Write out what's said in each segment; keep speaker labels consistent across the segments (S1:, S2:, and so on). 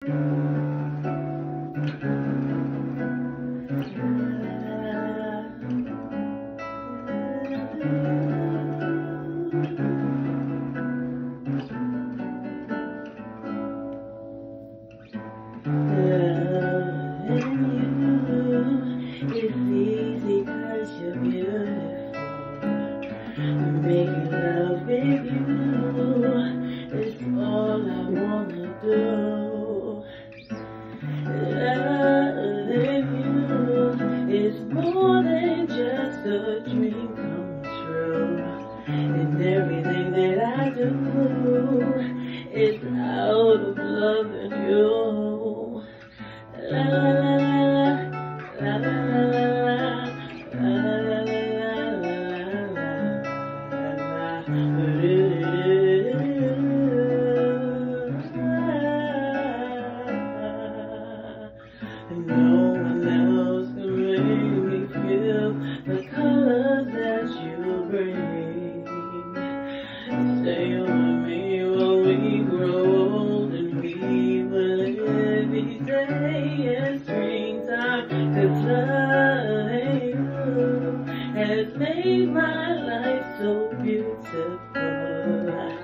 S1: It's easy 'cause you're beautiful. Making love with you is all I wanna do. Loving you is more than just a dream come true. And everything that I do is out of loving you. La la la la la la la no one else can make me feel the colors that you bring. Stay with me while we grow old and we will live each day in springtime. 'Cause loving you has made my life so beautiful.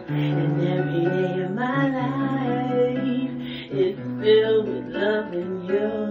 S1: And every day of my life is filled with loving you.